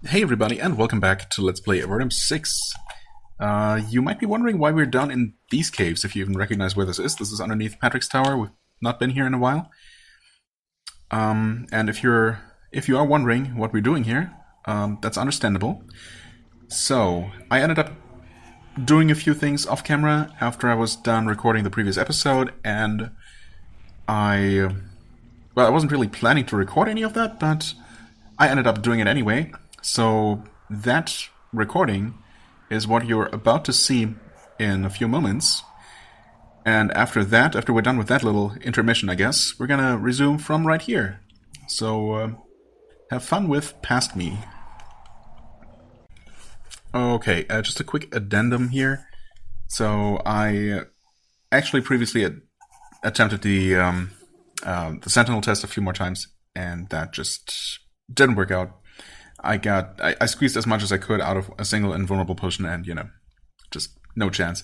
Hey everybody, and welcome back to Let's Play Avernum 6. You might be wondering why we're down in these caves, if you even recognize where this is. This is underneath Patrick's Tower. We've not been here in a while. And if you are wondering what we're doing here, that's understandable. So, I ended up doing a few things off camera after I was done recording the previous episode, and I wasn't really planning to record any of that, but I ended up doing it anyway. So that recording is what you're about to see in a few moments. And after that, after we're done with that little intermission, I guess, we're gonna resume from right here. So have fun with Past Me. Okay, just a quick addendum here. So I actually previously attempted the Sentinel test a few more times, and that just didn't work out. I squeezed as much as I could out of a single invulnerable potion, and, just no chance.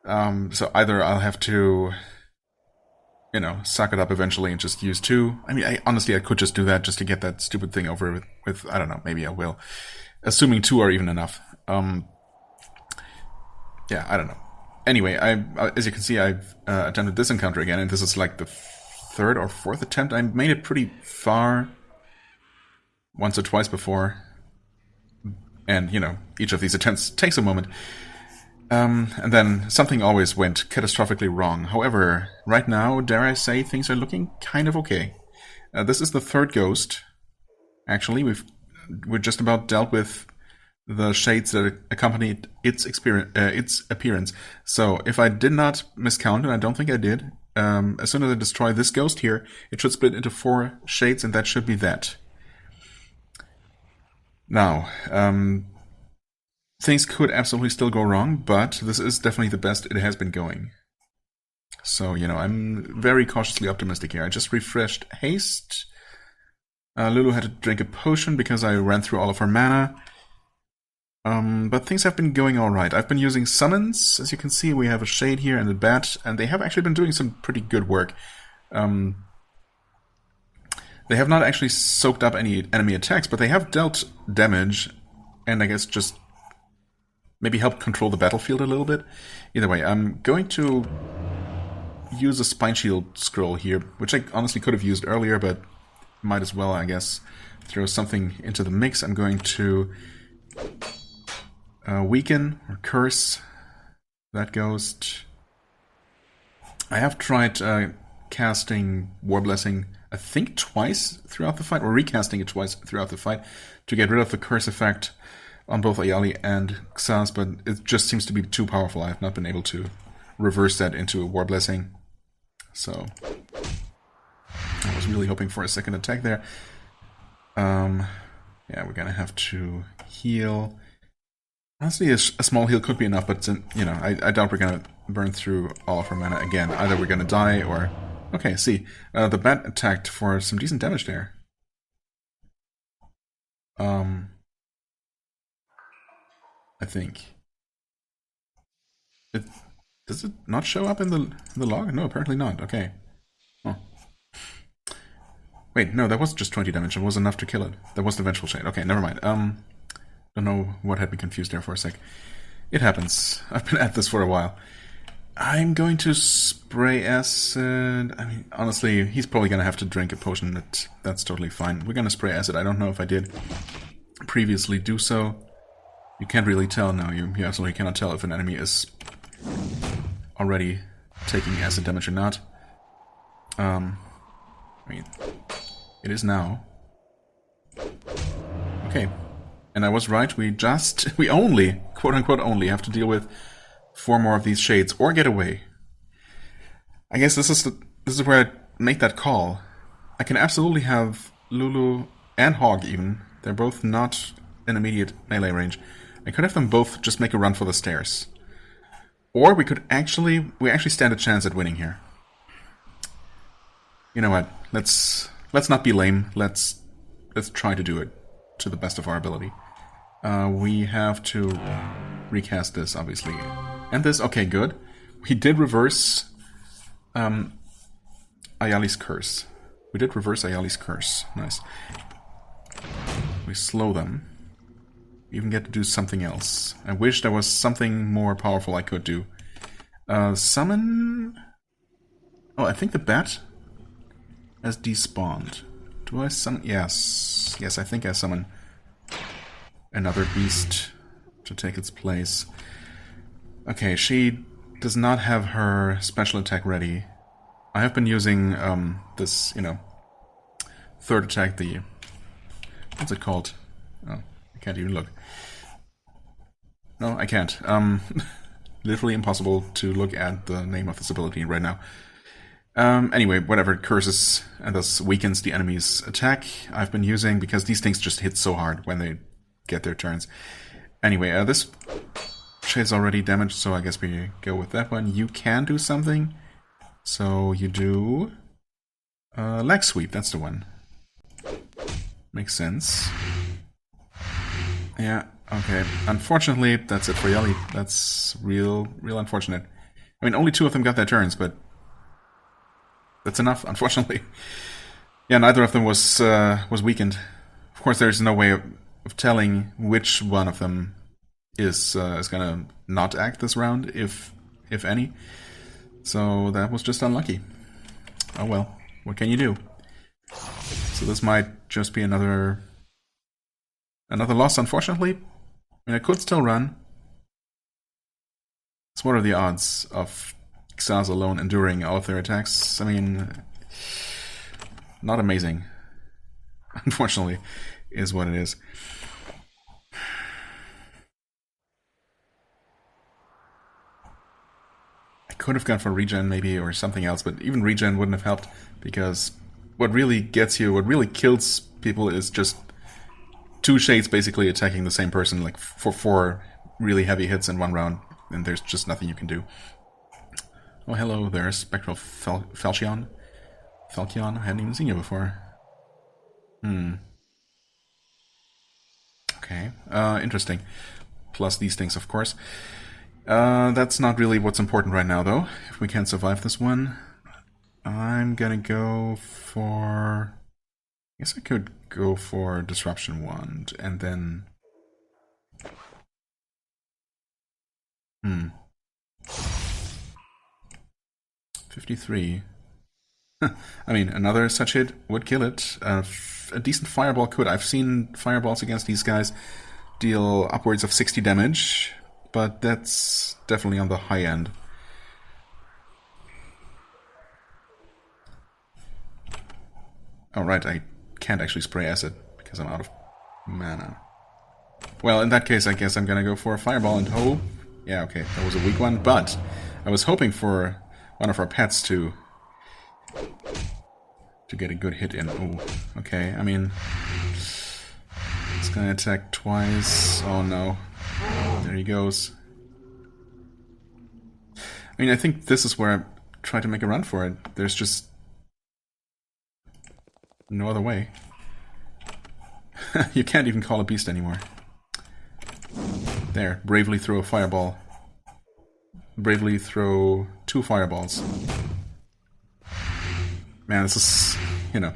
So either I'll have to, suck it up eventually and just use two. I mean, honestly, I could just do that just to get that stupid thing over with, I don't know, maybe I will. Assuming two are even enough. Yeah, I don't know. Anyway, as you can see, I've attempted this encounter again, and this is like the third or fourth attempt. I made it pretty far once or twice before, and, each of these attempts takes a moment. And then something always went catastrophically wrong. However, right now, dare I say, things are looking kind of okay. This is the third ghost. Actually, we're just about dealt with the shades that accompanied its appearance. So, if I did not miscount, and I don't think I did, as soon as I destroy this ghost here, it should split into 4 shades, and that should be that. Now, things could absolutely still go wrong, but this is definitely the best it has been going. So, I'm very cautiously optimistic here. I just refreshed haste. Lulu had to drink a potion because I ran through all of her mana. But things have been going alright. I've been using summons. As you can see, we have a shade here and a bat, and they have actually been doing some pretty good work. They have not actually soaked up any enemy attacks, but they have dealt damage, and I guess just maybe helped control the battlefield a little bit. Either way, I'm going to use a Spine Shield scroll here, which I honestly could have used earlier, but might as well, I guess, throw something into the mix. I'm going to weaken or curse that ghost. I have tried casting War Blessing, I think twice throughout the fight, or recasting it twice throughout the fight, to get rid of the curse effect on both Ayali and Xas, but it just seems to be too powerful. I have not been able to reverse that into a War Blessing. So I was really hoping for a second attack there. Yeah, we're gonna have to heal. Honestly, a small heal could be enough, but I doubt we're gonna burn through all of our mana again. Either we're gonna die or... Okay, see. The bat attacked for some decent damage there. I think. Does it not show up in the log? No, apparently not. Okay. Oh. Wait, no, that was just 20 damage. It was enough to kill it. That was the Vengeful Shade. Okay, never mind. Don't know what had me confused there for a sec. It happens. I've been at this for a while. I'm going to spray acid. I mean, honestly, he's probably going to have to drink a potion. That's totally fine. We're going to spray acid. I don't know if I did previously do so. You can't really tell now. You absolutely cannot tell if an enemy is already taking acid damage or not. I mean, it is now. Okay. And I was right. We only, quote-unquote only, have to deal with 4 more of these shades, or get away. I guess this is where I make that call. I can absolutely have Lulu and Hog even. They're both not in immediate melee range. I could have them both just make a run for the stairs. Or we actually stand a chance at winning here. You know what? Let's not be lame. Let's try to do it to the best of our ability. We have to recast this, obviously. And this, okay, good. We did reverse Ayali's curse. We did reverse Ayali's curse. Nice. We slow them. We even get to do something else. I wish there was something more powerful I could do. Summon... Oh, I think the bat has despawned. Do I summon... Yes. Yes, I think I summon another beast to take its place. Okay, she does not have her special attack ready. I have been using this, you know, third attack, the... What's it called? Oh, I can't even look. No, I can't. Literally impossible to look at the name of this ability right now. Anyway, whatever, it curses and thus weakens the enemy's attack. I've been using, because these things just hit so hard when they get their turns. Anyway, this shade's already damaged, so I guess we go with that one. You can do something, so you do... leg sweep, that's the one. Makes sense. Yeah, okay. Unfortunately, that's it for Yali. That's real unfortunate. I mean, only 2 of them got their turns, but that's enough, unfortunately. Yeah, neither of them was weakened. Of course, there's no way of telling which one of them is gonna not act this round, if any. So that was just unlucky. Oh well, what can you do? So this might just be another loss, unfortunately. I mean, I could still run. So what are the odds of Xaz alone enduring all of their attacks? I mean, not amazing. Unfortunately, is what it is. I could have gone for regen maybe, or something else, but even regen wouldn't have helped, because what really gets you, what really kills people is just 2 shades basically attacking the same person, like for 4 really heavy hits in one round, and there's just nothing you can do. Oh, hello there, Spectral Falchion. Falchion, I hadn't even seen you before. Okay, interesting. Plus these things, of course. That's not really what's important right now, though. If we can survive this one, I'm gonna go for... I guess I could go for Disruption Wand, and then... 53. I mean, another such hit would kill it. A decent fireball could. I've seen fireballs against these guys deal upwards of 60 damage, but that's definitely on the high end. Oh, right, I can't actually spray acid because I'm out of mana. Well, in that case, I guess I'm gonna go for a fireball and hope. Yeah, okay, that was a weak one, but I was hoping for one of our pets to get a good hit in. Oh, okay, I mean, it's gonna attack twice. Oh no, there he goes. I mean, I think this is where I try to make a run for it. There's just no other way. You can't even call a beast anymore. There, bravely throw a fireball. Bravely throw 2 fireballs. Man, this is, you know...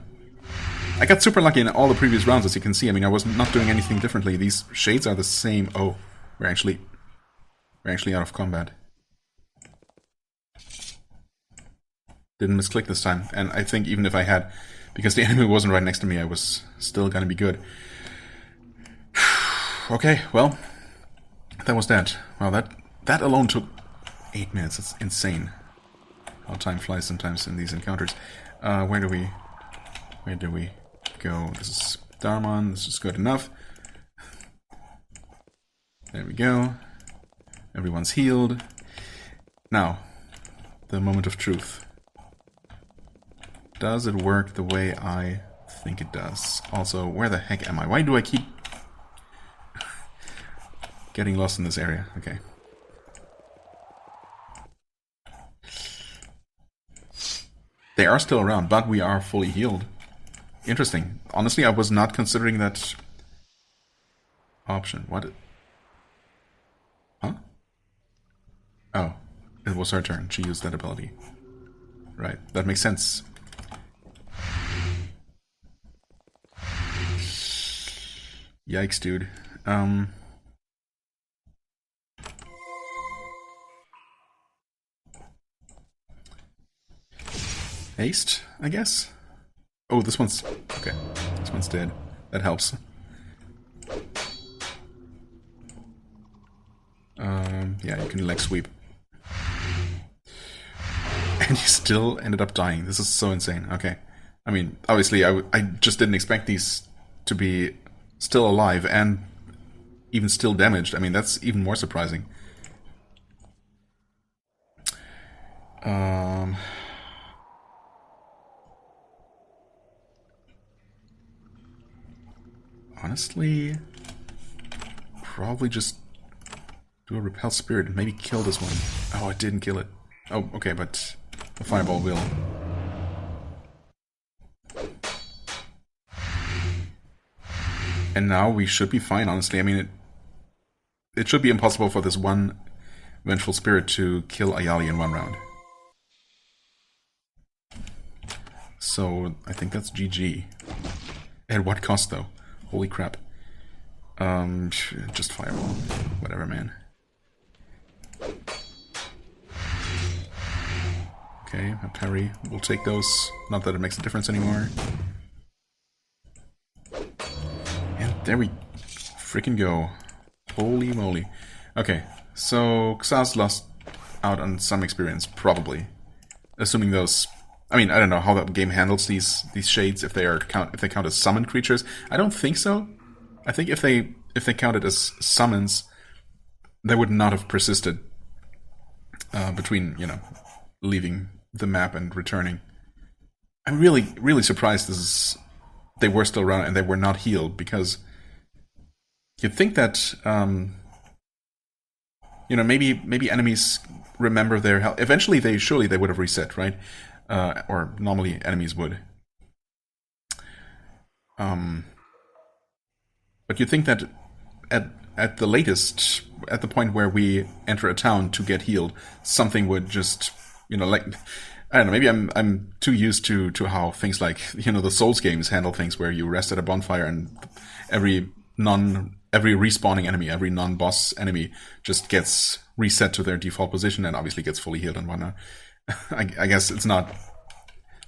I got super lucky in all the previous rounds, as you can see. I mean, I was not doing anything differently. These shades are the same. Oh, we're actually out of combat. Didn't misclick this time. And I think even if I had... Because the enemy wasn't right next to me, I was still gonna be good. Okay, well... That was that. Wow, that alone took 8 minutes. That's insane. How time flies sometimes in these encounters. Where do we go? This is Darmon. This is good enough. There we go. Everyone's healed. Now, the moment of truth. Does it work the way I think it does? Also, where the heck am I? Why do I keep getting lost in this area? Okay. They are still around, but we are fully healed. Interesting. Honestly, I was not considering that option. What? Huh? Oh, it was her turn. She used that ability. Right, that makes sense. Yikes, dude. Haste, I guess? Oh, this one's... okay. This one's dead. That helps. Yeah, you can leg sweep. And you still ended up dying. This is so insane. Okay. I mean, obviously, I just didn't expect these to be still alive and even still damaged. I mean, that's even more surprising. Honestly, probably just do a repel spirit and maybe kill this one. Oh, it didn't kill it. Oh, okay, but the fireball will. And now we should be fine, honestly. I mean, it should be impossible for this one vengeful spirit to kill Ayali in one round. So, I think that's GG. At what cost, though? Holy crap. Just fireball. Whatever, man. Okay, a parry. We'll take those. Not that it makes a difference anymore. And there we freaking go. Holy moly. Okay, so Xa's lost out on some experience, probably. Assuming those... I mean, I don't know how that game handles these shades, if they count as summoned creatures. I don't think so. I think if they counted as summons, they would not have persisted between, you know, leaving the map and returning. I'm really surprised they were still around and they were not healed, because you'd think that you know, maybe enemies remember their health. Eventually, surely they would have reset, right? Or normally enemies would. But you'd think that at the latest, at the point where we enter a town to get healed, something would just, you know, like, I don't know, maybe I'm too used to how things like, you know, the Souls games handle things, where you rest at a bonfire and every respawning enemy, every non-boss enemy just gets reset to their default position and obviously gets fully healed and whatnot. I guess it's not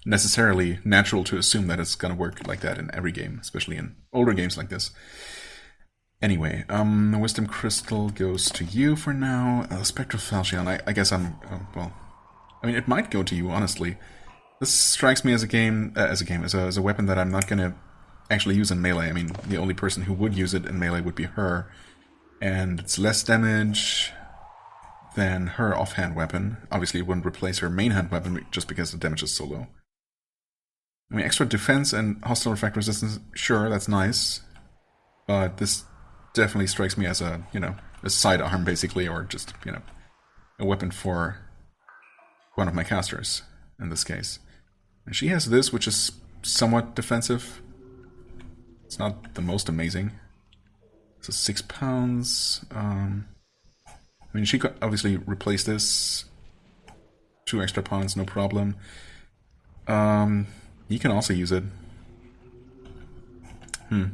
necessarily natural to assume that it's gonna work like that in every game, especially in older games like this. Anyway, the Wisdom Crystal goes to you for now. Spectral Falchion, I guess well, I mean, it might go to you, honestly. This strikes me as a weapon that I'm not gonna actually use in melee. I mean, the only person who would use it in melee would be her, and it's less damage than her offhand weapon. Obviously, it wouldn't replace her main hand weapon just because the damage is so low. I mean, extra defense and hostile refract resistance, sure, that's nice, but this definitely strikes me as a, you know, a sidearm, basically, or just, you know, a weapon for one of my casters, in this case. And she has this, which is somewhat defensive. It's not the most amazing. So 6 pounds. I mean, she could obviously replace this. 2 extra pounds, no problem. He can also use it. I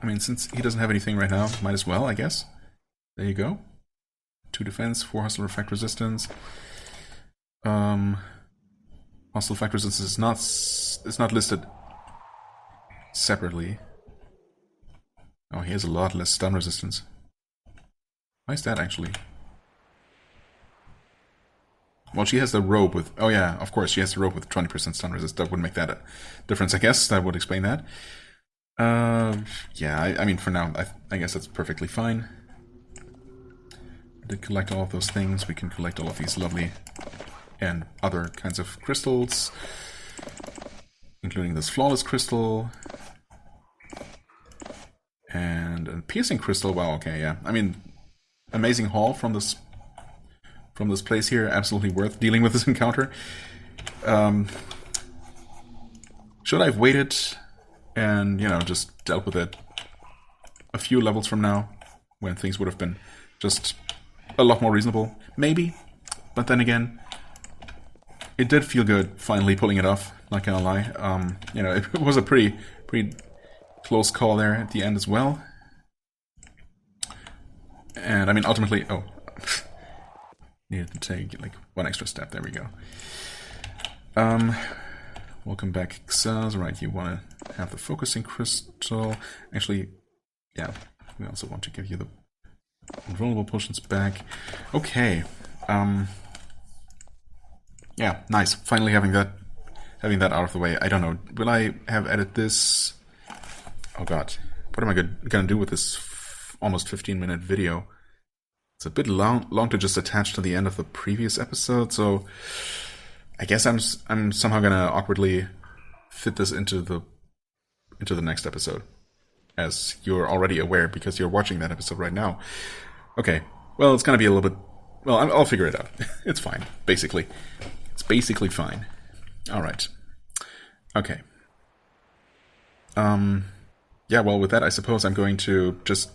mean, since he doesn't have anything right now, might as well, I guess. There you go. 2 defense, 4 hostile refract resistance. Hostile refract resistance is not listed separately. Oh, he has a lot less stun resistance. Why is that, actually? Well, she has the robe with... Oh yeah, of course, she has the robe with 20% stun resist. That would make that a difference, I guess. That would explain that. Yeah, I mean, for now, I guess that's perfectly fine. I did collect all of those things. We can collect all of these lovely and other kinds of crystals, including this flawless crystal. And a piercing crystal. Wow, okay, yeah. I mean, amazing haul from this place here. Absolutely worth dealing with this encounter. Should I have waited and, you know, just dealt with it a few levels from now, when things would have been just a lot more reasonable? Maybe. But then again, it did feel good finally pulling it off, not gonna lie. You know, it was a pretty close call there at the end as well. And I mean, ultimately, oh, needed to take like one extra step. There we go. Welcome back, Xaz. Right, you want to have the focusing crystal. Actually, yeah, we also want to give you the invulnerable potions back. Okay. Yeah, nice. Finally having that out of the way. I don't know. Will I have edited this? Oh god, what am I gonna do with this almost 15-minute video? It's a bit long to just attach to the end of the previous episode, so I guess I'm somehow gonna awkwardly fit this into the next episode, as you're already aware because you're watching that episode right now. Okay, well, it's gonna be a little bit. Well, I'll figure it out. It's fine, basically. It's basically fine. All right. Okay. Yeah, well, with that, I suppose I'm going to just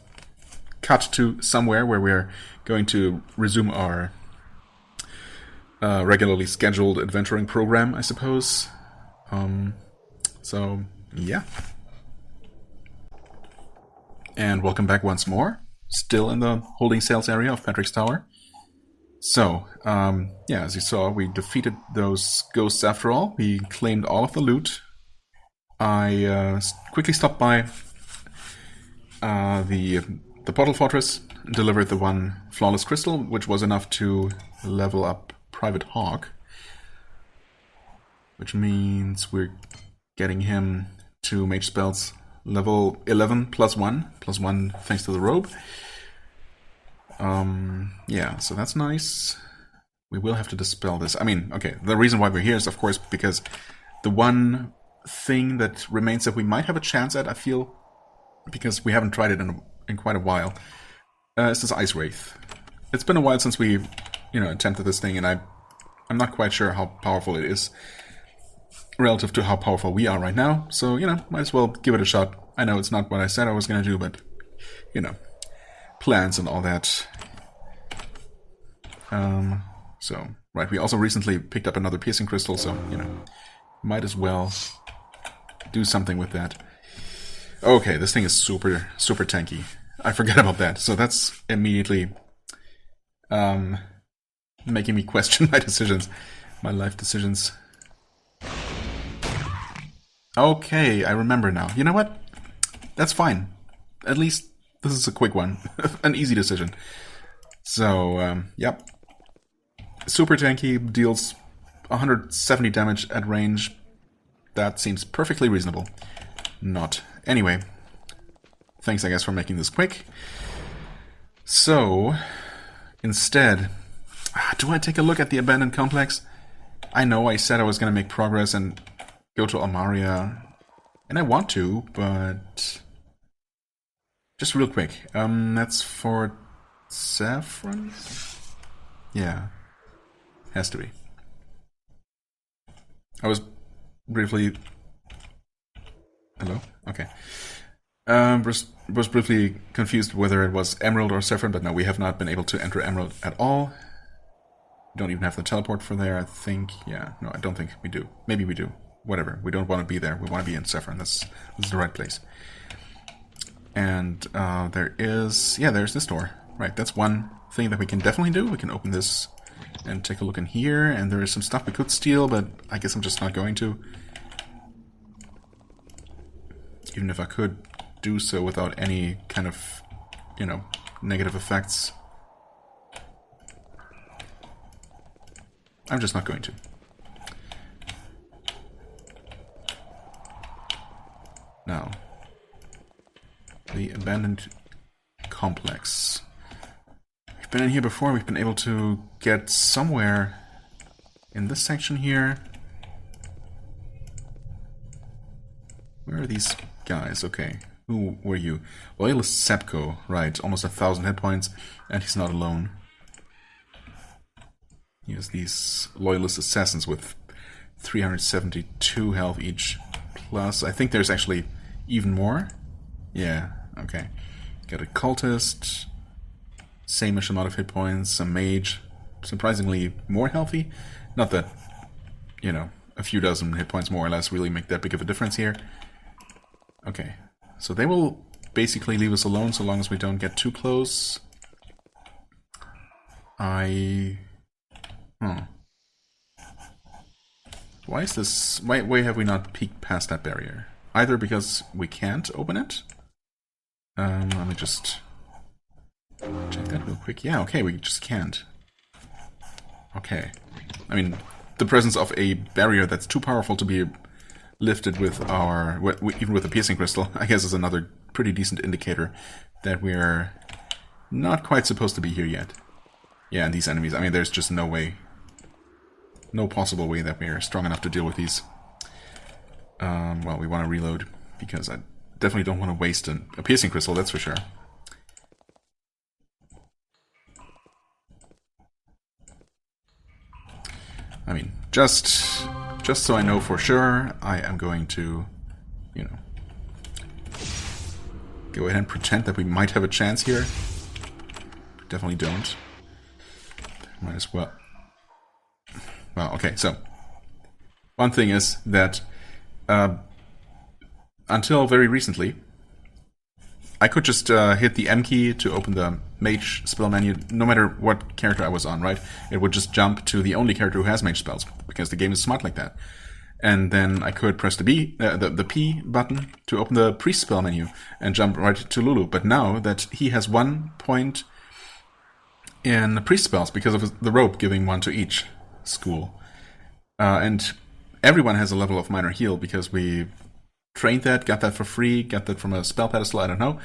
cut to somewhere where we're going to resume our regularly scheduled adventuring program, I suppose. So, yeah. And welcome back once more. Still in the holding cells area of Patrick's Tower. So, yeah, as you saw, we defeated those ghosts after all. We claimed all of the loot. I quickly stopped by the portal fortress, delivered the one flawless crystal, which was enough to level up Private Hawk. Which means we're getting him to mage spells level 11 plus 1 thanks to the robe. Yeah, so that's nice. We will have to dispel this. I mean, okay, the reason why we're here is, of course, because the one thing that remains that we might have a chance at, I feel, because we haven't tried it in quite a while, is this Ice Wraith. It's been a while since we, attempted this thing, and I'm not quite sure how powerful it is relative to how powerful we are right now, so, might as well give it a shot. I know it's not what I said I was going to do, but, plans and all that. So, right, we also recently picked up another piercing crystal, so, might as well do something with that. Okay, this thing is super, super tanky. I forgot about that, so that's immediately making me question my decisions, my life decisions. Okay, I remember now. You know what? That's fine. At least this is a quick one. An easy decision. So, yep. Super tanky, deals 170 damage at range. That seems perfectly reasonable. Not. Anyway. Thanks, I guess, for making this quick. So, instead, do I take a look at the abandoned complex? I know I said I was going to make progress and go to Almaria, and I want to, but just real quick. That's for Saffron? Yeah. Has to be. I was briefly... Hello? Okay. Was briefly confused whether it was Emerald or Saffron, but no, we have not been able to enter Emerald at all. Don't even have the teleport for there, I think. Yeah, no, I don't think we do. Maybe we do. Whatever. We don't want to be there. We want to be in Saffron. This is the right place. And there's this door. Right, that's one thing that we can definitely do. We can open this and take a look in here, and there is some stuff we could steal, but I guess I'm just not going to. Even if I could do so without any kind of, negative effects. I'm just not going to. Now, the abandoned complex. We've been in here before. We've been able to get somewhere in this section here. Where are these guys? Okay. Who were you? Loyalist Sepko. Right. Almost 1,000 hit points. And he's not alone. He has these Loyalist Assassins with 372 health each. Plus, I think there's actually even more. Yeah. Okay. Got a Cultist. Same-ish amount of hit points. A Mage. Surprisingly more healthy. Not that, a few dozen hit points more or less really make that big of a difference here. Okay. So they will basically leave us alone so long as we don't get too close. Why is this... Why have we not peeked past that barrier? Either because we can't open it. Let me just check that real quick. Yeah, okay, we just can't. Okay. I mean, the presence of a barrier that's too powerful to be lifted with our... even with a piercing crystal, I guess is another pretty decent indicator that we're not quite supposed to be here yet. Yeah, and these enemies, I mean, there's just no way... no possible way that we're strong enough to deal with these. Well, we want to reload, because I definitely don't want to waste a piercing crystal, that's for sure. I mean, just so I know for sure, I am going to, you know, go ahead and pretend that we might have a chance here. Definitely don't. Might as well. Well, okay, so one thing is that until very recently, I could just hit the M key to open the mage spell menu, no matter what character I was on, right? It would just jump to the only character who has mage spells, because the game is smart like that. And then I could press the P button to open the priest spell menu and jump right to Lulu. But now that he has 1 point in priest spells because of the rope giving 1 to each school, and everyone has a level of minor heal because we trained that, got that for free, got that from a spell pedestal, I don't know.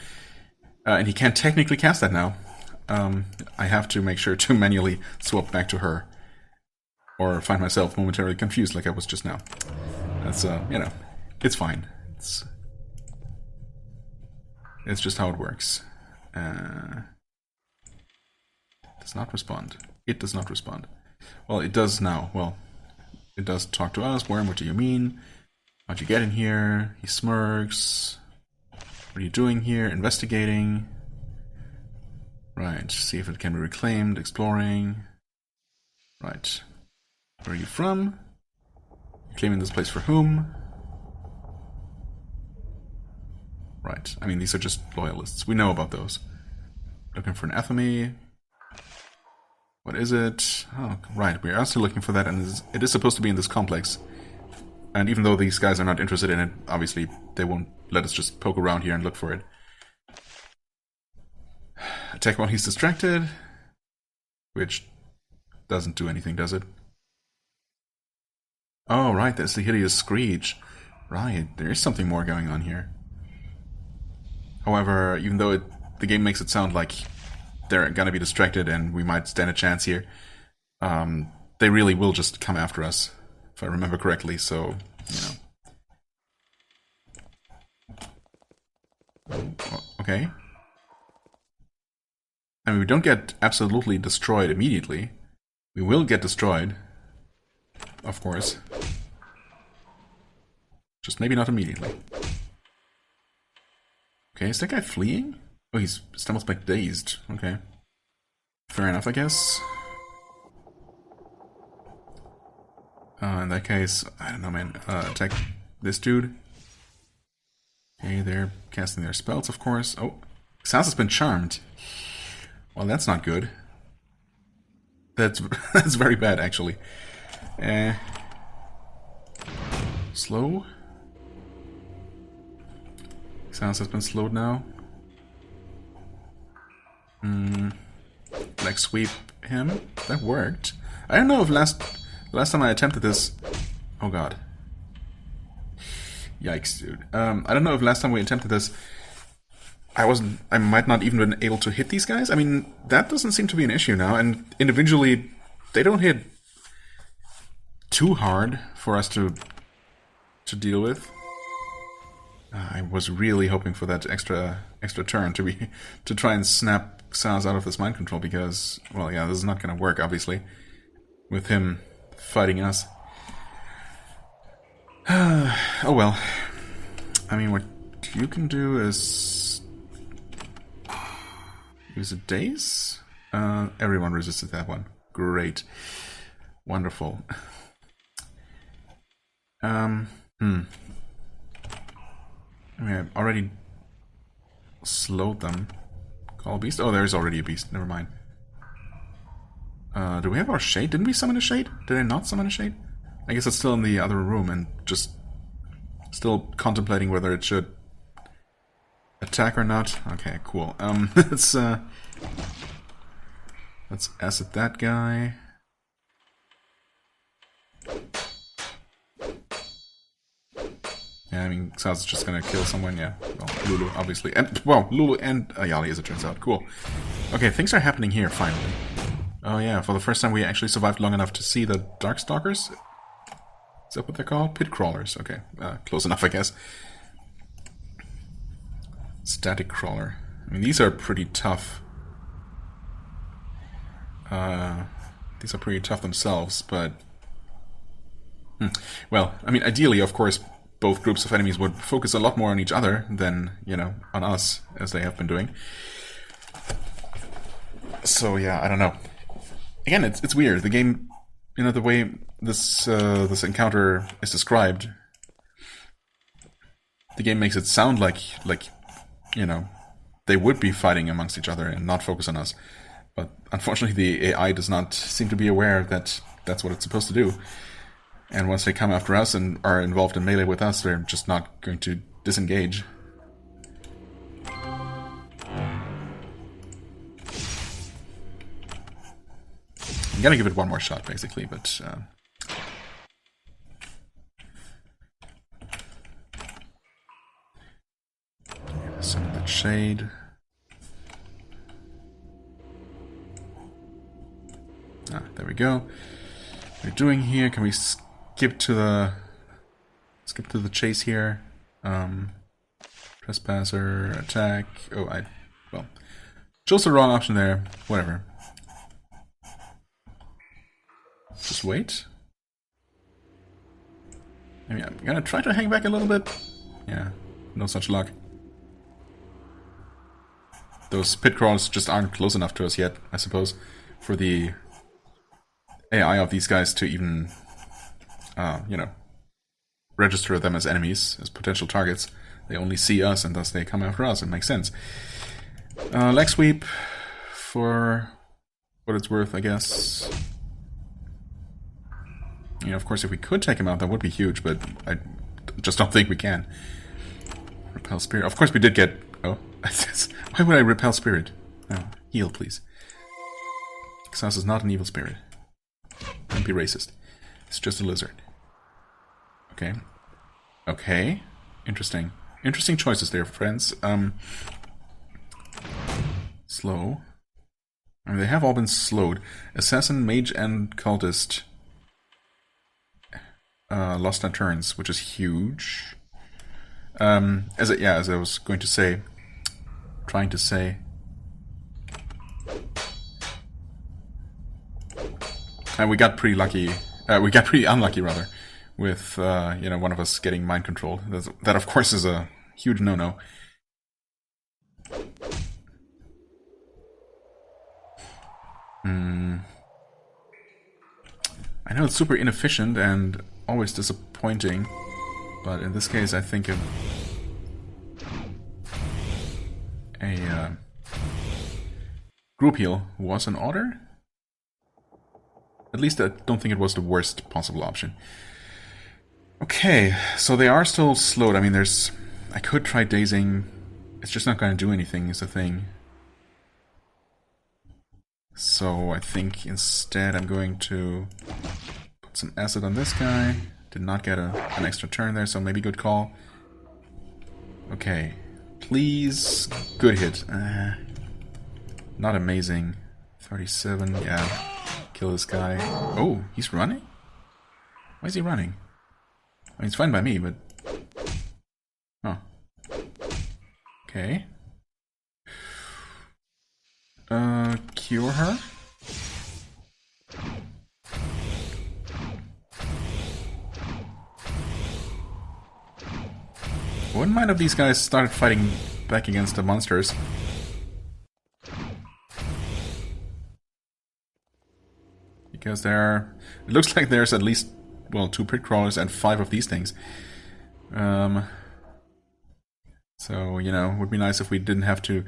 And he can't technically cast that now. I have to make sure to manually swap back to her, or find myself momentarily confused like I was just now. That's, you know, it's fine. It's just how it works. Does not respond. It does not respond. Well, it does now. Well, it does talk to us. Worm, what do you mean? How'd you get in here? He smirks. What are you doing here? Investigating. Right, see if it can be reclaimed. Exploring. Right. Where are you from? Claiming this place for whom? Right, I mean, these are just loyalists. We know about those. Looking for an athame. What is it? Oh, right, we are still looking for that, and it is supposed to be in this complex. And even though these guys are not interested in it, obviously they won't let us just poke around here and look for it. Attack while he's distracted. Which doesn't do anything, does it? Oh, right, that's the hideous screech. Right, there is something more going on here. However, even though the game makes it sound like they're gonna be distracted and we might stand a chance here, they really will just come after us, if I remember correctly, so, you know. Okay. I mean, we don't get absolutely destroyed immediately. We will get destroyed, of course. Just maybe not immediately. Okay, is that guy fleeing? Oh, he's almost like dazed. Okay. Fair enough, I guess. In that case, I don't know, man. Attack this dude. Okay, they're casting their spells, of course. Oh, Sans has been charmed. Well, that's not good. That's very bad, actually. Slow. Sans has been slowed now. Like sweep him. That worked. I don't know if last time I attempted this. Oh god. Yikes, dude. I don't know if last time we attempted this, I might not even been able to hit these guys. I mean, that doesn't seem to be an issue now, and individually, they don't hit too hard for us to deal with. I was really hoping for that extra turn to try and snap Sans out of this mind control, because, well, yeah, this is not going to work, obviously, with him fighting us. Oh well. I mean, what you can do is use a daze? Everyone resisted that one. Great. Wonderful. I mean, I already slowed them. Call a beast? Oh, there's already a beast. Never mind. Do we have our shade? Didn't we summon a shade? Did I not summon a shade? I guess it's still in the other room and just still contemplating whether it should attack or not. Okay, cool. Let's acid that guy. Yeah, I mean, Xaz is just gonna kill someone, yeah. Well, Lulu, obviously. And, well, Lulu and Ayali, as it turns out. Cool. Okay, things are happening here, finally. Oh yeah, for the first time we actually survived long enough to see the Darkstalkers? Is that what they're called? Pit crawlers, okay. Close enough, I guess. Static crawler. I mean, these are pretty tough. These are pretty tough themselves, but... Well, I mean, ideally, of course, both groups of enemies would focus a lot more on each other than, you know, on us, as they have been doing. So, yeah, I don't know. Again, it's weird. The game, you know, the way this this encounter is described, the game makes it sound like, you know, they would be fighting amongst each other and not focus on us. But unfortunately, the AI does not seem to be aware that that's what it's supposed to do. And once they come after us and are involved in melee with us, they're just not going to disengage. I'm gonna give it one more shot, basically, but... summon that shade. Ah, there we go. What are we doing here? Can we skip to the chase here? Trespasser, attack. Oh, well, chose the wrong option there. Whatever. Just wait. I mean, I'm gonna try to hang back a little bit. Yeah, no such luck. Those pit crawlers just aren't close enough to us yet, I suppose, for the AI of these guys to even, you know, register them as enemies, as potential targets. They only see us, and thus they come after us. It makes sense. Leg sweep, for what it's worth, I guess. You know, of course, if we could take him out, that would be huge, but I just don't think we can. Repel Spirit. Of course, we did get... Oh, why would I repel Spirit? Oh, heal, please. Xas is not an evil spirit. Don't be racist. It's just a lizard. Okay. Okay. Interesting. Interesting choices there, friends. Slow. I mean, they have all been slowed. Assassin, Mage, and Cultist lost their turns, which is huge. As I was going to say, trying to say. And we got pretty lucky. We got pretty unlucky, rather, with you know, one of us getting mind controlled. That, of course, is a huge no-no. I know it's super inefficient and always disappointing, but in this case, I think a group heal was in order. At least I don't think it was the worst possible option. Okay, so they are still slowed. I mean, I could try dazing. It's just not going to do anything, is the thing. So I think instead I'm going to put some acid on this guy. Did not get an extra turn there, so maybe good call. Okay, please. Good hit. Not amazing. 37, yeah. Kill this guy. Oh, he's running? Why is he running? I mean, it's fine by me, but... Oh. Okay. Cure her? Wouldn't mind if these guys started fighting back against the monsters. Because it looks like there's at least, well, 2 pit crawlers and 5 of these things. So, you know, it would be nice if we didn't have to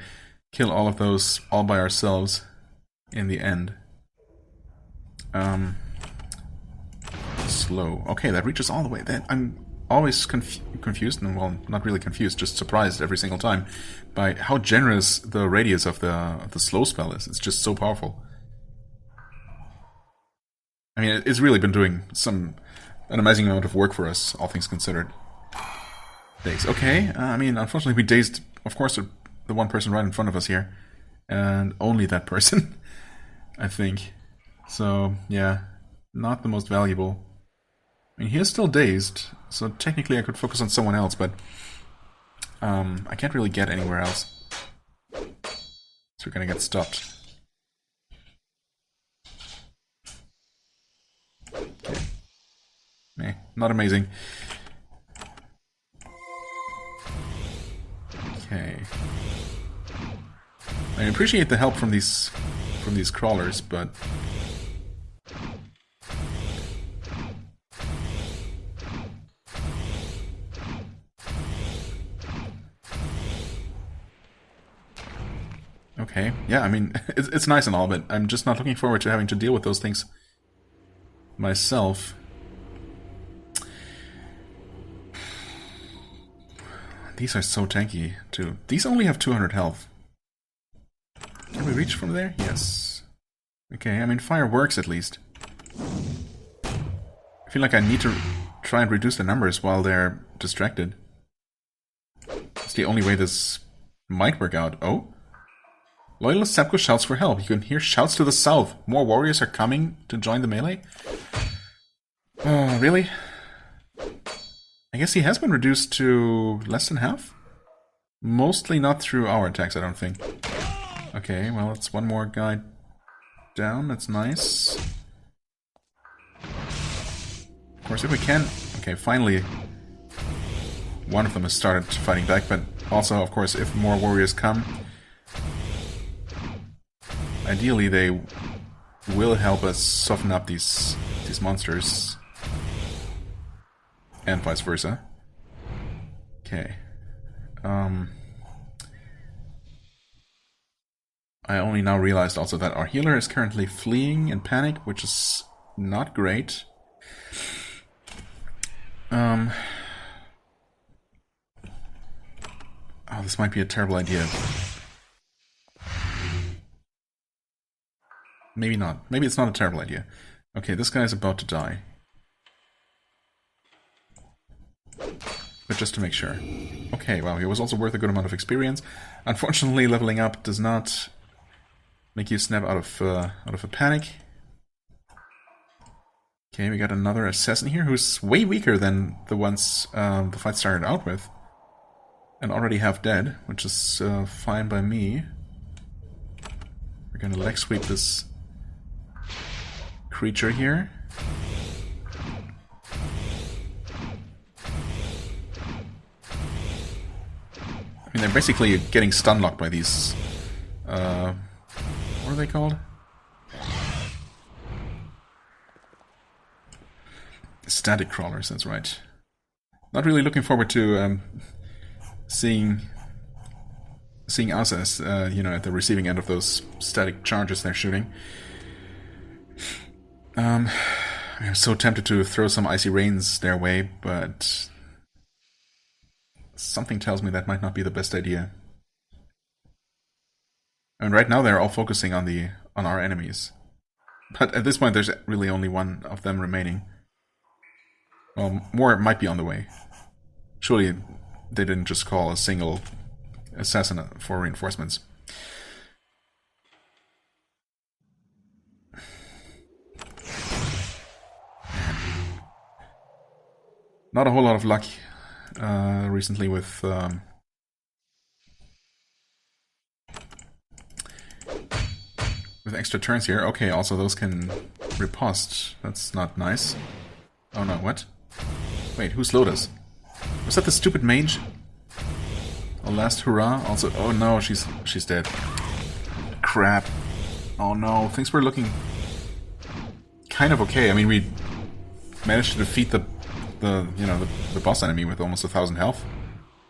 kill all of those all by ourselves in the end. Slow. Okay, that reaches all the way. I'm always confused, and well, not really confused, just surprised every single time by how generous the radius of the slow spell is. It's just so powerful. I mean, it's really been doing an amazing amount of work for us, all things considered. Daze. Okay, I mean, unfortunately we dazed, of course, the one person right in front of us here. And only that person, I think. So, yeah, not the most valuable. I mean, he is still dazed, so technically I could focus on someone else, but I can't really get anywhere else. So we're gonna get stopped. Okay. Not amazing. Okay. I appreciate the help from these crawlers, but okay, yeah, I mean, it's nice and all, but I'm just not looking forward to having to deal with those things myself. These are so tanky, too. These only have 200 health. Can we reach from there? Yes. Okay, I mean, fire works at least. I feel like I need to try and reduce the numbers while they're distracted. It's the only way this might work out. Oh? Loyalist Sepko shouts for help. You can hear shouts to the south. More warriors are coming to join the melee? Really? I guess he has been reduced to less than half? Mostly not through our attacks, I don't think. Okay, well, it's one more guy down. That's nice. Of course, if we can... Okay, finally one of them has started fighting back, but also, of course, if more warriors come, ideally they will help us soften up these monsters. And vice versa. Okay. I only now realized also that our healer is currently fleeing in panic, which is not great. Oh, this might be a terrible idea. Maybe not. Maybe it's not a terrible idea. Okay, this guy's about to die. But just to make sure. Okay, well, he was also worth a good amount of experience. Unfortunately, leveling up does not make you snap out of a panic. Okay, we got another assassin here who's way weaker than the ones the fight started out with. And already half dead, which is fine by me. We're gonna leg sweep this creature here. I mean, they're basically getting stun locked by these, what are they called? Static crawlers, that's right. Not really looking forward to seeing us as, you know, at the receiving end of those static charges they're shooting. I'm so tempted to throw some icy rains their way, but something tells me that might not be the best idea. I mean, right now they're all focusing on our enemies. But at this point there's really only one of them remaining. Well, more might be on the way. Surely they didn't just call a single assassin for reinforcements. Not a whole lot of luck recently with extra turns here. Okay, also those can riposte. That's not nice. Oh no, what? Wait, who slowed us? Was that the stupid mage? A last hurrah? Also, oh no, she's dead. Crap. Oh no, things were looking kind of okay. I mean, we managed to defeat the boss enemy with almost 1,000 health.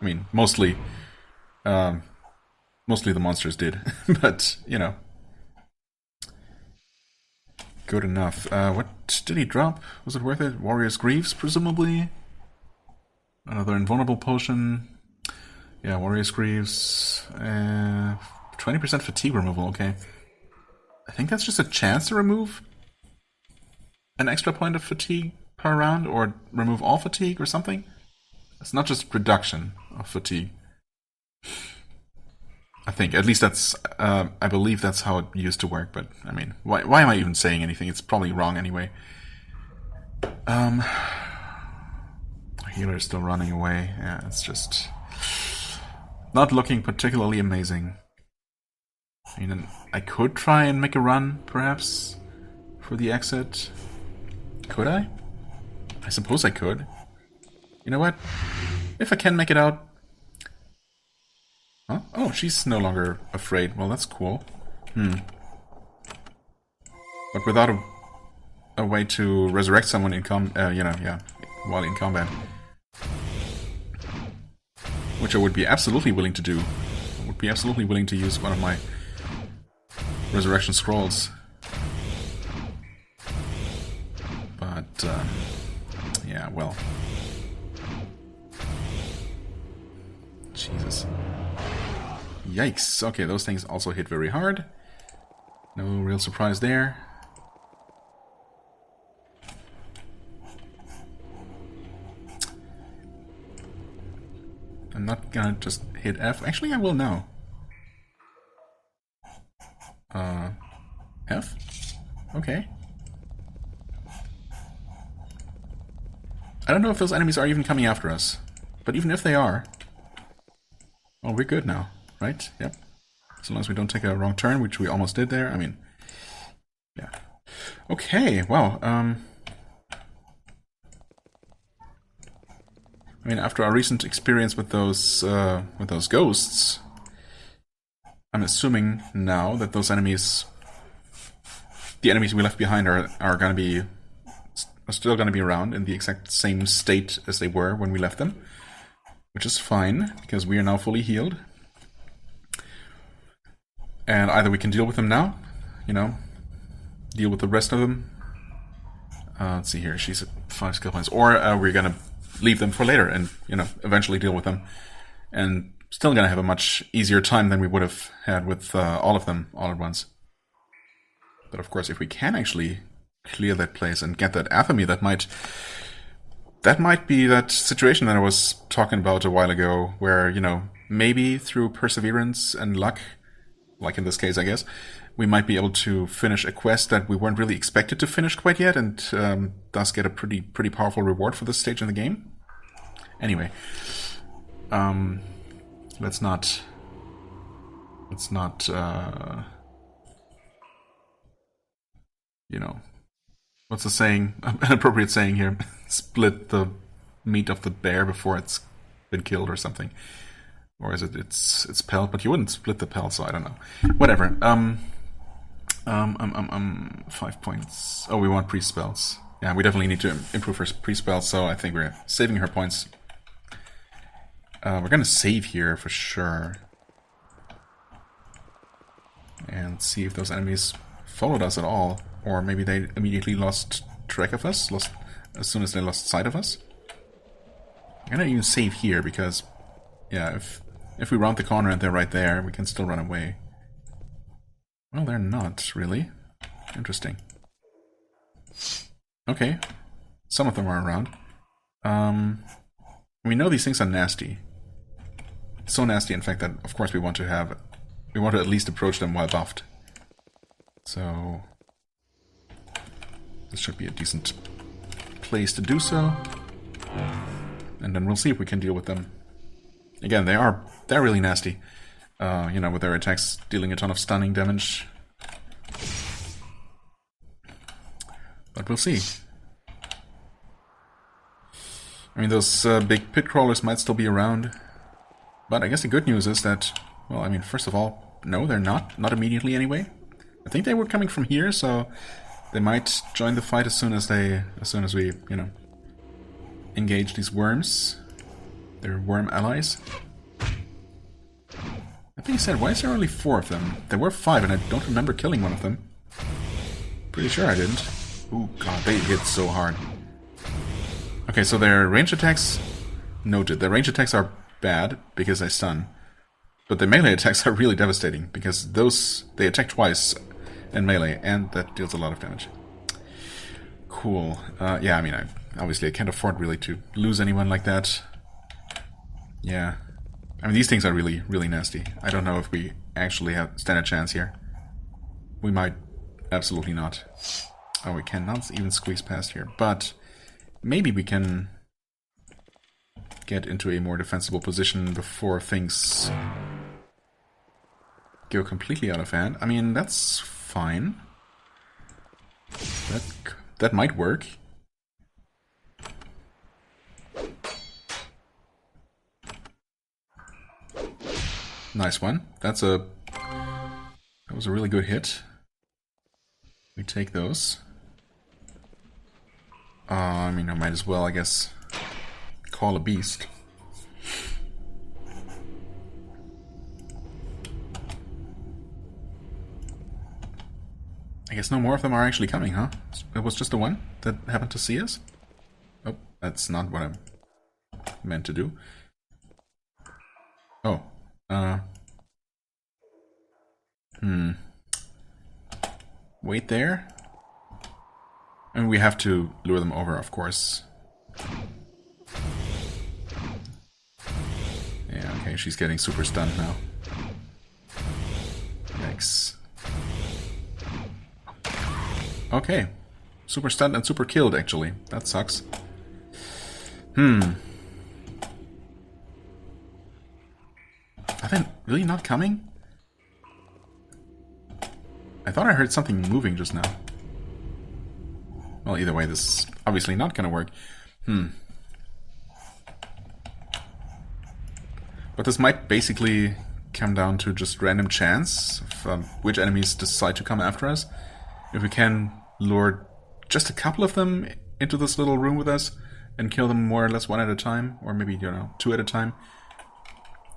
I mean, mostly Mostly the monsters did, but, you know. Good enough. What did he drop? Was it worth it? Warrior's Greaves, presumably? Another invulnerable potion. Yeah, Warrior's Greaves. 20% fatigue removal, okay. I think that's just a chance to remove an extra point of fatigue per round, or remove all fatigue or something. It's not just reduction of fatigue. I think, at least that's, I believe that's how it used to work, but, I mean, why am I even saying anything? It's probably wrong anyway. Healer's still running away. Yeah, it's just not looking particularly amazing. I mean, I could try and make a run, perhaps, for the exit. Could I? I suppose I could. You know what? If I can make it out... Huh? Oh, she's no longer afraid. Well, that's cool. But without a way to resurrect someone in while in combat. Which I would be absolutely willing to do. I would be absolutely willing to use one of my resurrection scrolls. But, yeah, well. Jesus. Yikes. Okay, those things also hit very hard. No real surprise there. I'm not gonna just hit F. Actually, I will now. F? Okay. I don't know if those enemies are even coming after us. But even if they are... well, we're good now, right? Yep. As long as we don't take a wrong turn, which we almost did there. I mean... yeah. Okay, wow. I mean, after our recent experience with those ghosts... I'm assuming now that those enemies... the enemies we left behind are gonna be... are still gonna be around in the exact same state as they were when we left them. Which is fine, because we are now fully healed. And either we can deal with them now, you know, deal with the rest of them. Let's see here, she's at 5 skill points. Or we're gonna leave them for later and, you know, eventually deal with them. And still gonna have a much easier time than we would have had with all of them all at once. But of course, if we can actually clear that place and get that athame, that might be that situation that I was talking about a while ago, where, you know, maybe through perseverance and luck, like in this case, I guess, we might be able to finish a quest that we weren't really expected to finish quite yet, and thus get a pretty powerful reward for this stage in the game. Anyway, let's not, you know, what's the saying? An appropriate saying here. Split the meat of the bear before it's been killed or something. Or is it its pelt? But you wouldn't split the pelt, so I don't know. Whatever. 5 points. Oh, we want priest spells. Yeah, we definitely need to improve her priest spells, so I think we're saving her points. We're gonna save here for sure. And see if those enemies followed us at all. Or maybe they immediately lost track of us, as soon as they lost sight of us. I'm gonna even save here, because, yeah, if we round the corner and they're right there, we can still run away. Well, they're not, really. Interesting. Okay. Some of them are around. We know these things are nasty. So nasty, in fact, that, of course, we want to at least approach them while buffed. So... this should be a decent place to do so. And then we'll see if we can deal with them. Again, they're really nasty. You know, with their attacks dealing a ton of stunning damage. But we'll see. I mean, those big pit crawlers might still be around. But I guess the good news is that, well, I mean, first of all, no, they're not. Not immediately anyway. I think they were coming from here, so they might join the fight as soon as we, you know, engage these worms. They're worm allies. That being said, why is there only 4 of them? There were 5 and I don't remember killing one of them. Pretty sure I didn't. Ooh, god, they hit so hard. Okay, so their range attacks... Noted. Their range attacks are bad because they stun. But their melee attacks are really devastating because those... They attack twice in melee and that deals a lot of damage. Cool. Yeah, I mean, obviously I can't afford really to lose anyone like that. Yeah. I mean, these things are really, really nasty. I don't know if we actually stand a chance here. We might. Absolutely not. Oh, we cannot even squeeze past here. But maybe we can get into a more defensible position before things go completely out of hand. I mean, that's fine. That might work. Nice one. That was a really good hit. We take those. I mean, I might as well, I guess, call a beast. I guess no more of them are actually coming, huh? It was just the one that happened to see us? Oh, that's not what I meant to do. Oh. Wait there. And we have to lure them over, of course. Yeah, okay, she's getting super stunned now. Yikes. Okay. Super stunned and super killed, actually. That sucks. Are they really not coming? I thought I heard something moving just now. Well, either way, this is obviously not gonna work. But this might basically come down to just random chance of which enemies decide to come after us. If we can lure just a couple of them into this little room with us and kill them more or less one at a time, or maybe, you know, 2 at a time,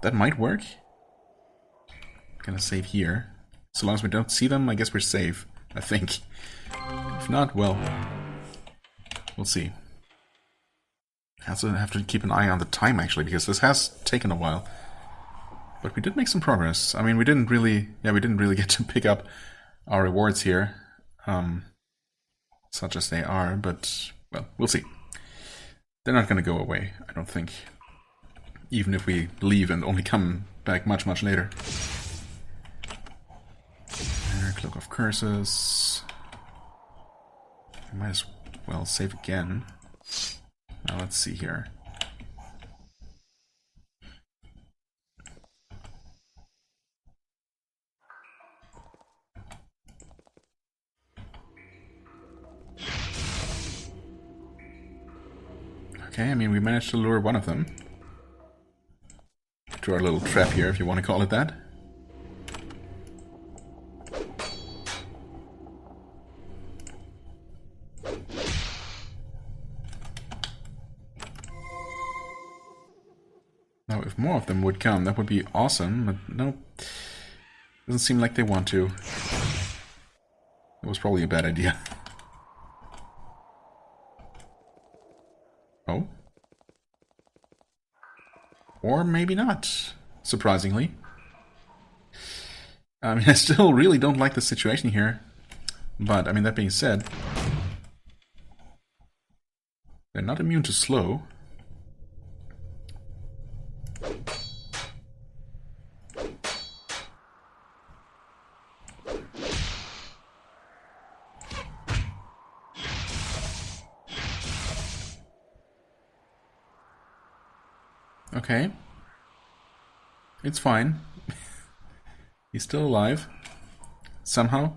that might work. Gonna save here. So long as we don't see them, I guess we're safe, I think. If not, well, we'll see. I also have to keep an eye on the time, actually, because this has taken a while. But we did make some progress. I mean, we didn't really get to pick up our rewards here. Such as they are, but, well, we'll see. They're not gonna go away, I don't think. Even if we leave and only come back much, much later. Cloak of Curses. I might as well save again. Now let's see here. Okay, I mean, we managed to lure one of them to our little trap here, if you want to call it that. Now, if more of them would come, that would be awesome, but no, doesn't seem like they want to. It was probably a bad idea. Oh? Or maybe not, surprisingly. I mean, I still really don't like the situation here, but, I mean, that being said, they're not immune to slow. Okay. It's fine. He's still alive. Somehow.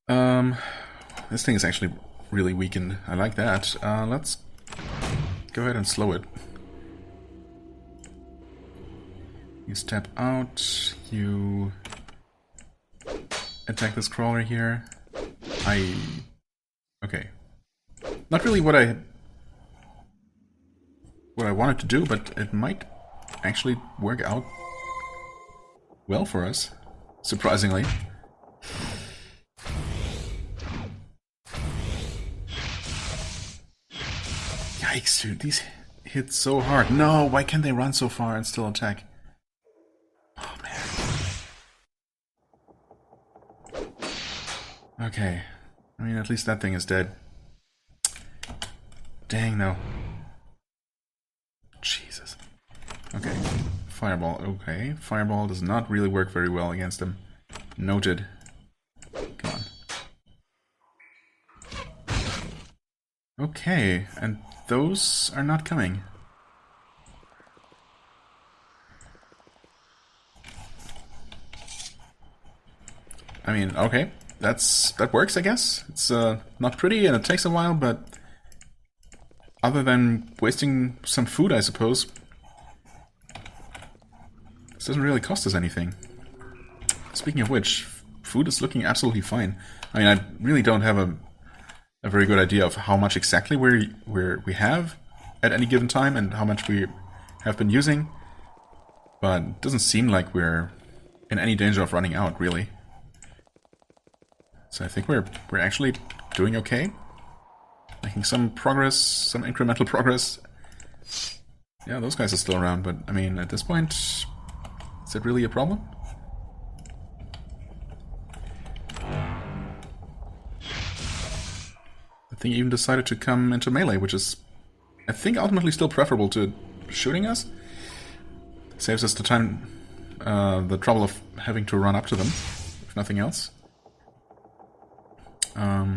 This thing is actually really weakened. I like that. Let's go ahead and slow it. You step out. You attack this crawler here. Okay. Not really what I wanted to do, but it might actually work out well for us, surprisingly. Yikes, dude, these hit so hard. No, why can't they run so far and still attack? Oh, man. Okay. I mean, at least that thing is dead. Dang, no. Jesus. Okay. Fireball, okay. Fireball does not really work very well against him. Noted. Come on. Okay, and those are not coming. I mean, okay. That works, I guess. It's not pretty and it takes a while, but other than wasting some food, I suppose, this doesn't really cost us anything. Speaking of which, food is looking absolutely fine. I mean, I really don't have a very good idea of how much exactly we have at any given time and how much we have been using, but it doesn't seem like we're in any danger of running out, really. So I think we're actually doing okay. Making some progress, some incremental progress. Yeah, those guys are still around, but I mean, at this point, is that really a problem? The thing even decided to come into melee, which is, I think, ultimately still preferable to shooting us. Saves us the time, the trouble of having to run up to them, if nothing else.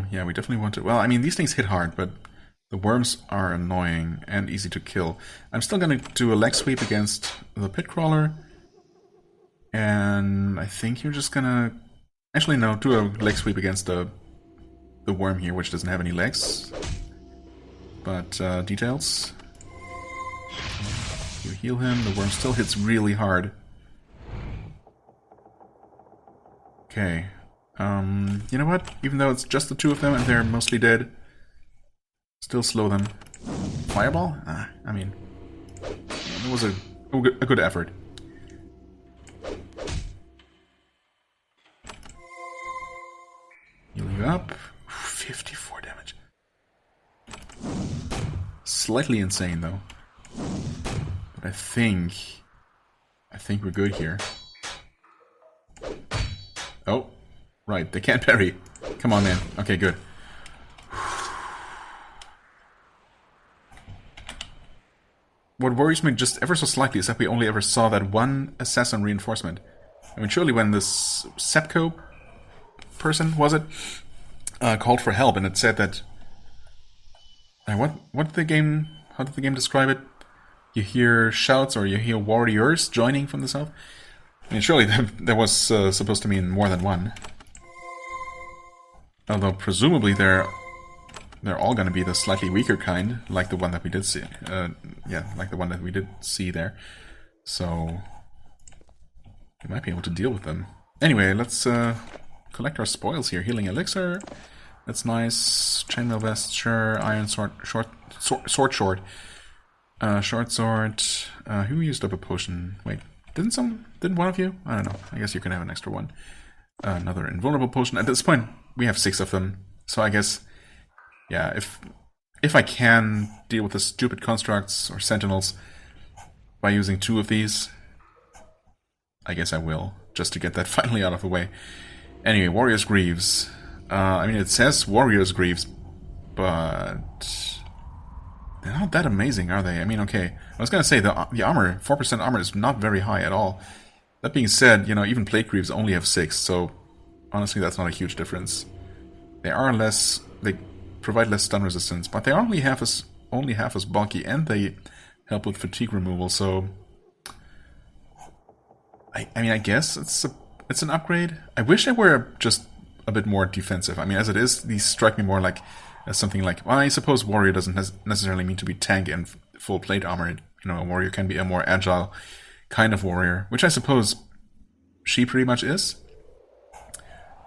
Yeah, we definitely want to... Well, I mean, these things hit hard, but the worms are annoying and easy to kill. I'm still going to do a leg sweep against the pit crawler. And I think you're just going to... Actually, no, do a leg sweep against the worm here, which doesn't have any legs. But, details. You heal him, the worm still hits really hard. Okay. You know what? Even though it's just the two of them and they're mostly dead, still slow them. Fireball? I mean, it was a good effort. Heal you up. 54 damage. Slightly insane, though. But I think we're good here. Oh. Right, they can't parry. Come on, man. Okay, good. What worries me just ever so slightly is that we only ever saw that one assassin reinforcement. I mean, surely when this Sepco person, was it, called for help and it said that... what did the game... How did the game describe it? You hear shouts or you hear warriors joining from the south? I mean, surely there was supposed to mean more than one. Although presumably they're all going to be the slightly weaker kind, like the one that we did see. Yeah, like the one that we did see there. So we might be able to deal with them. Anyway, let's collect our spoils here. Healing elixir, that's nice. Chainmail vest, sure. Iron sword, short. Short sword. Who used up a potion? Wait, didn't one of you? I don't know. I guess you can have an extra one. Another invulnerable potion. At this point, we have 6 of them, so I guess, yeah, if I can deal with the stupid constructs or sentinels by using 2 of these, I guess I will, just to get that finally out of the way. Anyway, Warrior's Greaves. I mean, it says Warrior's Greaves, but they're not that amazing, are they? I mean, okay, I was gonna say the armor, 4% armor is not very high at all. That being said, you know, even Plate Greaves only have 6, so honestly, that's not a huge difference. They provide less stun resistance, but they are only half as bulky, and they help with fatigue removal. So, I mean, I guess it's an upgrade. I wish they were just a bit more defensive. I mean, as it is, these strike me more like as something like. Well, I suppose warrior doesn't necessarily mean to be tank and full plate armor. You know, a warrior can be a more agile kind of warrior, which I suppose she pretty much is.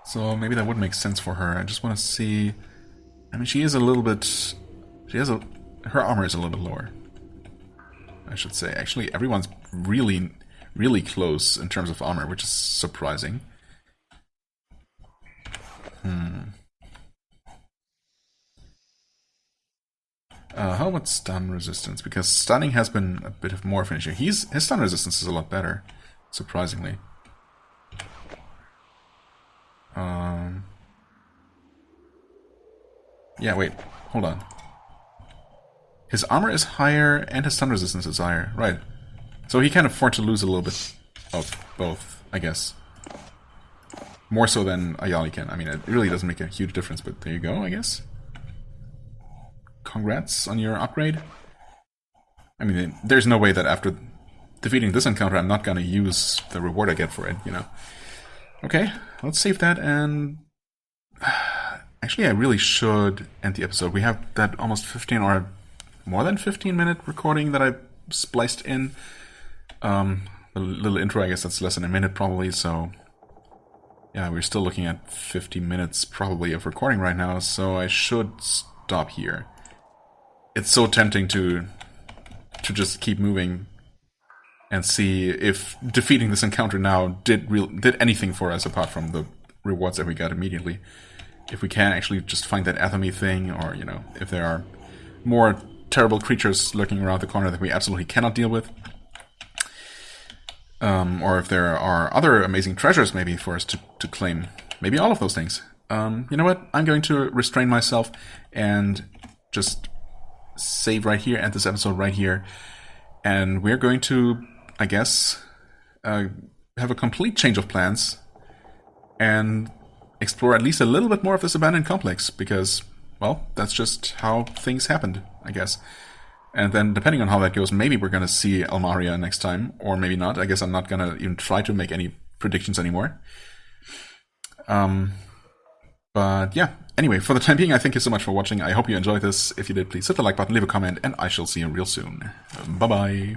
So maybe that would make sense for her. I just want to see... I mean, she is a little bit... her armor is a little bit lower, I should say. Actually, everyone's really, really close in terms of armor, which is surprising. How about stun resistance? Because stunning has been a bit of more of an issue. His stun resistance is a lot better, surprisingly. Yeah, wait, hold on. His armor is higher and his stun resistance is higher, right? So he can afford to lose a little bit of both, I guess. More so than Ayali can. I mean, it really doesn't make a huge difference, but there you go, I guess. Congrats on your upgrade. I mean, there's no way that after defeating this encounter I'm not gonna use the reward I get for it, you know. Okay, let's save that and... Actually, I really should end the episode. We have that almost 15 or more than 15-minute recording that I spliced in. The little intro, I guess that's less than a minute probably, so... Yeah, we're still looking at 50 minutes probably of recording right now, so I should stop here. It's so tempting to just keep moving and see if defeating this encounter now did anything for us apart from the rewards that we got immediately. If we can actually just find that Athame thing, or, you know, if there are more terrible creatures lurking around the corner that we absolutely cannot deal with. Or if there are other amazing treasures maybe for us to claim. Maybe all of those things. You know what? I'm going to restrain myself and just save right here, end this episode right here. And we're going to, I guess, have a complete change of plans and explore at least a little bit more of this abandoned complex, because, well, that's just how things happened, I guess. And then, depending on how that goes, maybe we're going to see Almaria next time, or maybe not. I guess I'm not going to even try to make any predictions anymore. But yeah, anyway, for the time being, I thank you so much for watching. I hope you enjoyed this. If you did, please hit the like button, leave a comment, and I shall see you real soon. Bye-bye.